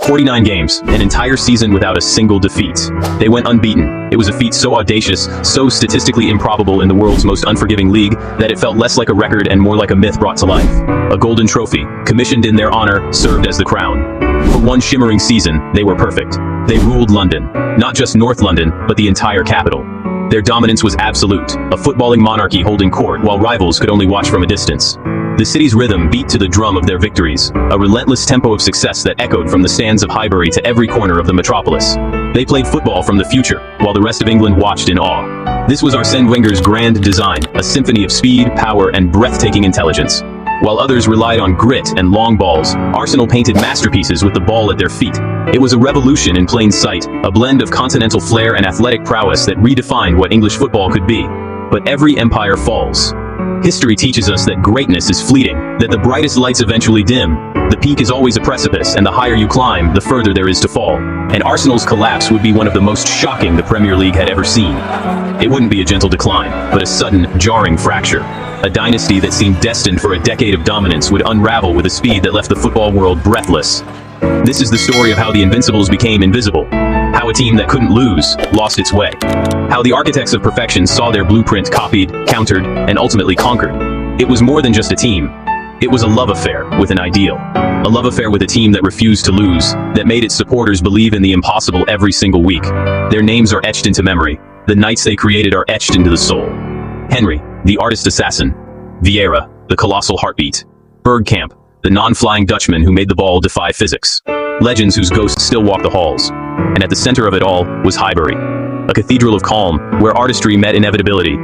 49 games, an entire season without a single defeat. They went unbeaten. It was a feat so audacious, so statistically improbable in the world's most unforgiving league, that it felt less like a record and more like a myth brought to life. A golden trophy, commissioned in their honor, served as the crown. For one shimmering season, they were perfect. They ruled London. Not just North London, but the entire capital. Their dominance was absolute, a footballing monarchy holding court while rivals could only watch from a distance. The city's rhythm beat to the drum of their victories, a relentless tempo of success that echoed from the stands of Highbury to every corner of the metropolis. They played football from the future, while the rest of England watched in awe. This was Arsène Wenger's grand design, a symphony of speed, power, and breathtaking intelligence. While others relied on grit and long balls, Arsenal painted masterpieces with the ball at their feet. It was a revolution in plain sight, a blend of continental flair and athletic prowess that redefined what English football could be. But every empire falls. History teaches us that greatness is fleeting, that the brightest lights eventually dim. The peak is always a precipice, and the higher you climb, the further there is to fall. And Arsenal's collapse would be one of the most shocking the Premier League had ever seen. It wouldn't be a gentle decline, but a sudden, jarring fracture. A dynasty that seemed destined for a decade of dominance would unravel with a speed that left the football world breathless. This is the story of how the Invincibles became invisible. How a team that couldn't lose lost its way. How the architects of perfection saw their blueprint copied, countered, and ultimately conquered. It was more than just a team. It was a love affair with an ideal. A love affair with a team that refused to lose, that made its supporters believe in the impossible every single week. Their names are etched into memory. The nights they created are etched into the soul. Henry, the artist assassin. Vieira, the colossal heartbeat. Bergkamp, the non-flying Dutchman who made the ball defy physics. Legends whose ghosts still walk the halls. And at the center of it all was Highbury, a cathedral of calm, where artistry met inevitability.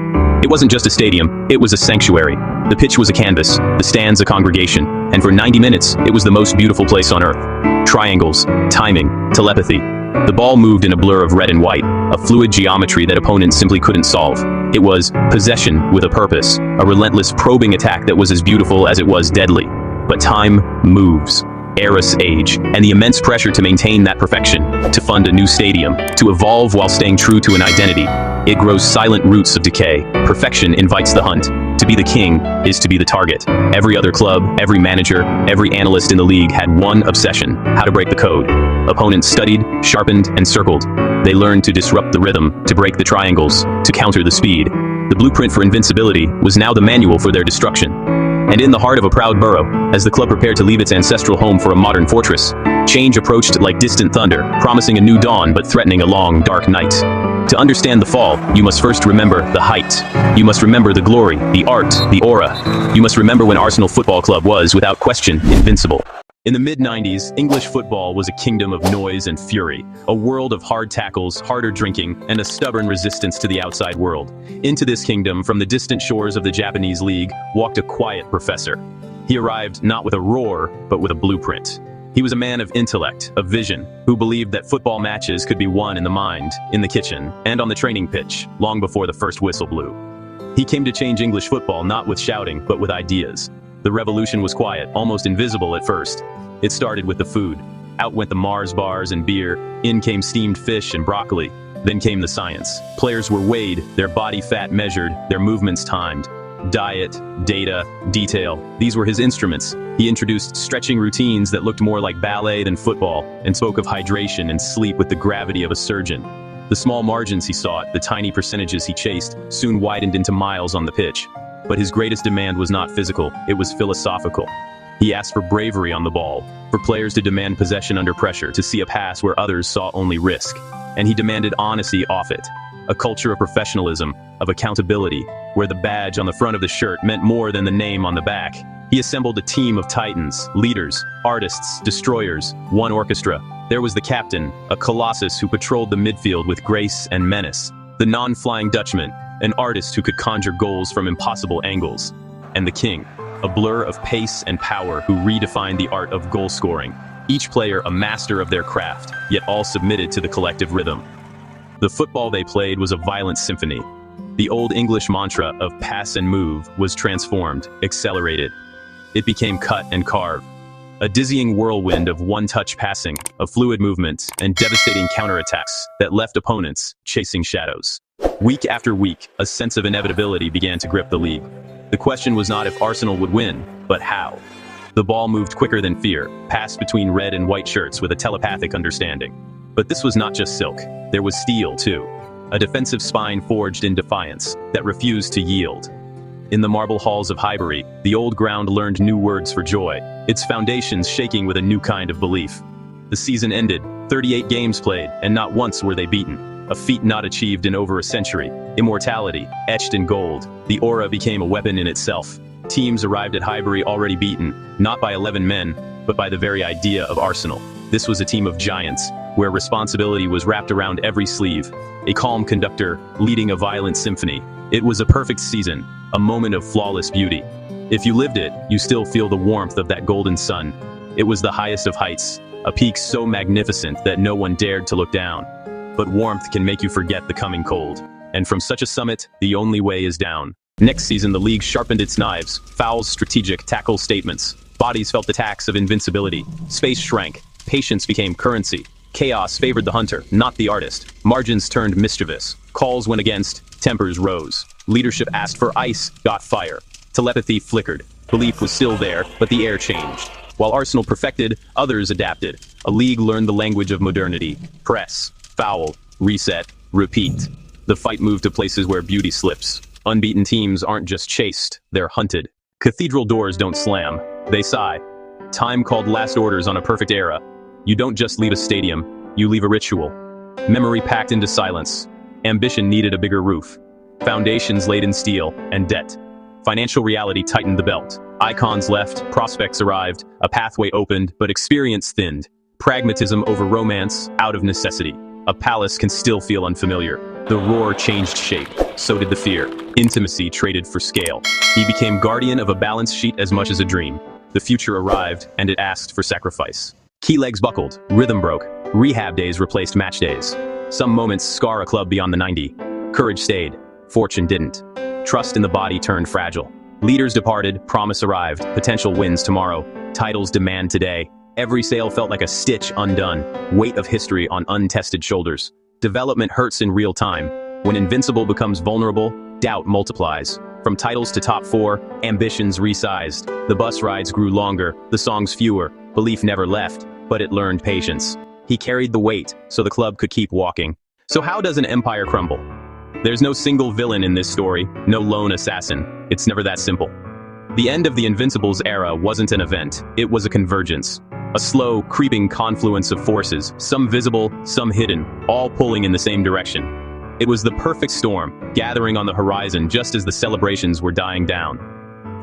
It wasn't just a stadium, it was a sanctuary. The pitch was a canvas, the stands a congregation, and for 90 minutes, it was the most beautiful place on earth. Triangles, timing, telepathy. The ball moved in a blur of red and white, a fluid geometry that opponents simply couldn't solve. It was possession with a purpose, a relentless probing attack that was as beautiful as it was deadly. But time moves. Eras age, and the immense pressure to maintain that perfection, to fund a new stadium, to evolve while staying true to an identity. It grows silent roots of decay. Perfection invites the hunt. To be the king is to be the target. Every other club, every manager, every analyst in the league had one obsession: how to break the code. Opponents studied, sharpened, and circled. They learned to disrupt the rhythm, to break the triangles, to counter the speed. The blueprint for invincibility was now the manual for their destruction. And in the heart of a proud borough, as the club prepared to leave its ancestral home for a modern fortress, change approached like distant thunder, promising a new dawn but threatening a long, dark night. To understand the fall, you must first remember the height. You must remember the glory, the art, the aura. You must remember when Arsenal Football Club was, without question, invincible. In the mid-90s, English football was a kingdom of noise and fury, a world of hard tackles, harder drinking, and a stubborn resistance to the outside world. Into this kingdom, from the distant shores of the Japanese league, walked a quiet professor. He arrived not with a roar, but with a blueprint. He was a man of intellect, of vision, who believed that football matches could be won in the mind, in the kitchen, and on the training pitch, long before the first whistle blew. He came to change English football not with shouting, but with ideas. The revolution was quiet, almost invisible at first. It started with the food. Out went the Mars bars and beer, in came steamed fish and broccoli. Then came the science. Players were weighed, their body fat measured, their movements timed. Diet, data, detail, these were his instruments. He introduced stretching routines that looked more like ballet than football, and spoke of hydration and sleep with the gravity of a surgeon. The small margins he sought, the tiny percentages he chased, soon widened into miles on the pitch. But his greatest demand was not physical, it was philosophical. He asked for bravery on the ball, for players to demand possession under pressure, to see a pass where others saw only risk. And he demanded honesty off it. A culture of professionalism, of accountability, where the badge on the front of the shirt meant more than the name on the back. He assembled a team of titans, leaders, artists, destroyers, one orchestra. There was the captain, a colossus who patrolled the midfield with grace and menace. The non-flying Dutchman, an artist who could conjure goals from impossible angles. And the king, a blur of pace and power who redefined the art of goal scoring. Each player a master of their craft, yet all submitted to the collective rhythm. The football they played was a violent symphony. The old English mantra of pass and move was transformed, accelerated. It became cut and carve. A dizzying whirlwind of one-touch passing, of fluid movement, and devastating counterattacks that left opponents chasing shadows. Week after week, a sense of inevitability began to grip the league. The question was not if Arsenal would win, but how. The ball moved quicker than fear, passed between red and white shirts with a telepathic understanding. But this was not just silk. There was steel, too. A defensive spine forged in defiance that refused to yield. In the marble halls of Highbury, the old ground learned new words for joy, its foundations shaking with a new kind of belief. The season ended, 38 games played, and not once were they beaten. A feat not achieved in over a century. Immortality, etched in gold. The aura became a weapon in itself. Teams arrived at Highbury already beaten, not by 11 men, but by the very idea of Arsenal. This was a team of giants, where responsibility was wrapped around every sleeve. A calm conductor, leading a violent symphony. It was a perfect season, a moment of flawless beauty. If you lived it, you still feel the warmth of that golden sun. It was the highest of heights, a peak so magnificent that no one dared to look down. But warmth can make you forget the coming cold. And from such a summit, the only way is down. Next season, the league sharpened its knives, fouls strategic, tackle statements. Bodies felt the tax of invincibility. Space shrank. Patience became currency. Chaos favored the hunter, not the artist. Margins turned mischievous. Calls went against. Tempers rose. Leadership asked for ice, got fire. Telepathy flickered. Belief was still there, but the air changed. While Arsenal perfected, others adapted. A league learned the language of modernity. Press, foul, reset, repeat. The fight moved to places where beauty slips. Unbeaten teams aren't just chased, they're hunted. Cathedral doors don't slam, they sigh. Time called last orders on a perfect era. You don't just leave a stadium, you leave a ritual. Memory packed into silence. Ambition needed a bigger roof. Foundations laid in steel and debt. Financial reality tightened the belt. Icons left, prospects arrived, a pathway opened, but experience thinned. Pragmatism over romance, out of necessity. A palace can still feel unfamiliar. The roar changed shape, so did the fear. Intimacy traded for scale. He became guardian of a balance sheet as much as a dream. The future arrived, and it asked for sacrifice. Key legs buckled, rhythm broke, rehab days replaced match days. Some moments scar a club beyond the 90. Courage stayed, fortune didn't. Trust in the body turned fragile. Leaders departed, promise arrived, potential wins tomorrow. Titles demand today. Every sale felt like a stitch undone, weight of history on untested shoulders. Development hurts in real time. When Invincible becomes vulnerable, doubt multiplies. From titles to top 4, ambitions resized. The bus rides grew longer, the songs fewer. Belief never left, but it learned patience. He carried the weight, so the club could keep walking. So how does an empire crumble? There's no single villain in this story, no lone assassin. It's never that simple. The end of the Invincibles era wasn't an event, it was a convergence. A slow, creeping confluence of forces, some visible, some hidden, all pulling in the same direction. It was the perfect storm, gathering on the horizon just as the celebrations were dying down.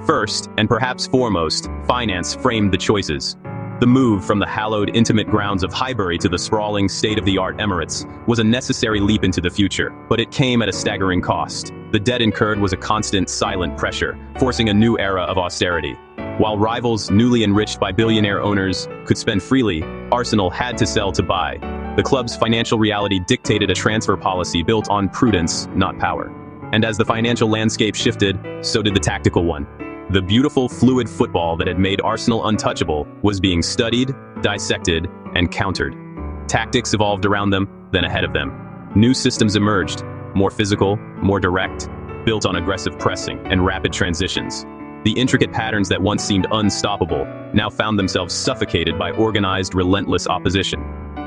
First, and perhaps foremost, finance framed the choices. The move from the hallowed, intimate grounds of Highbury to the sprawling, state-of-the-art Emirates was a necessary leap into the future, but it came at a staggering cost. The debt incurred was a constant, silent pressure, forcing a new era of austerity. While rivals, newly enriched by billionaire owners, could spend freely, Arsenal had to sell to buy. The club's financial reality dictated a transfer policy built on prudence, not power. And as the financial landscape shifted, so did the tactical one. The beautiful, fluid football that had made Arsenal untouchable was being studied, dissected, and countered. Tactics evolved around them, then ahead of them. New systems emerged, more physical, more direct, built on aggressive pressing and rapid transitions. The intricate patterns that once seemed unstoppable now found themselves suffocated by organized, relentless opposition.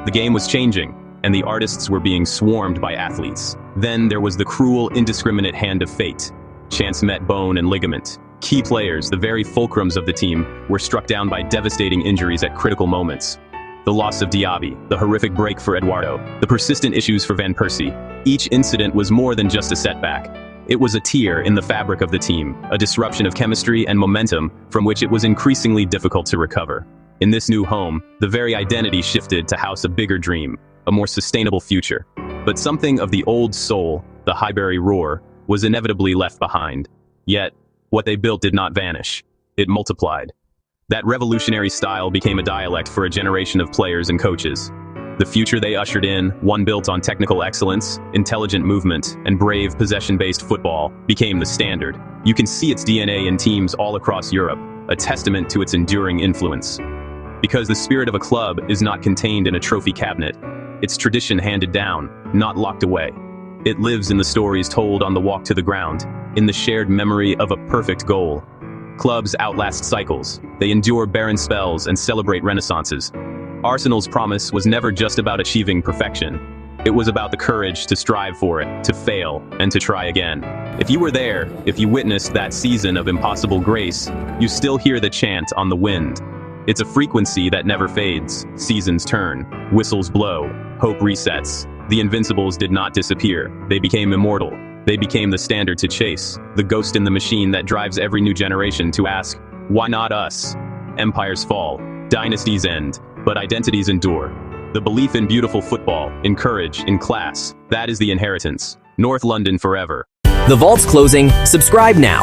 The game was changing, and the artists were being swarmed by athletes. Then there was the cruel, indiscriminate hand of fate. Chance met bone and ligament. Key players, the very fulcrums of the team, were struck down by devastating injuries at critical moments. The loss of Diaby, the horrific break for Eduardo, the persistent issues for Van Persie. Each incident was more than just a setback. It was a tear in the fabric of the team, a disruption of chemistry and momentum from which it was increasingly difficult to recover. In this new home, the very identity shifted to house a bigger dream, a more sustainable future. But something of the old soul, the Highbury roar, was inevitably left behind. Yet, what they built did not vanish. It multiplied. That revolutionary style became a dialect for a generation of players and coaches. The future they ushered in, one built on technical excellence, intelligent movement, and brave possession-based football, became the standard. You can see its DNA in teams all across Europe, a testament to its enduring influence. Because the spirit of a club is not contained in a trophy cabinet, its tradition handed down, not locked away. It lives in the stories told on the walk to the ground, in the shared memory of a perfect goal. Clubs outlast cycles. They endure barren spells and celebrate renaissances. Arsenal's promise was never just about achieving perfection. It was about the courage to strive for it, to fail, and to try again. If you were there, if you witnessed that season of impossible grace, you still hear the chant on the wind. It's a frequency that never fades. Seasons turn, whistles blow, hope resets. The Invincibles did not disappear. They became immortal. They became the standard to chase, the ghost in the machine that drives every new generation to ask, why not us? Empires fall, dynasties end, but identities endure. The belief in beautiful football, in courage, in class, that is the inheritance. North London forever. The vault's closing. Subscribe now.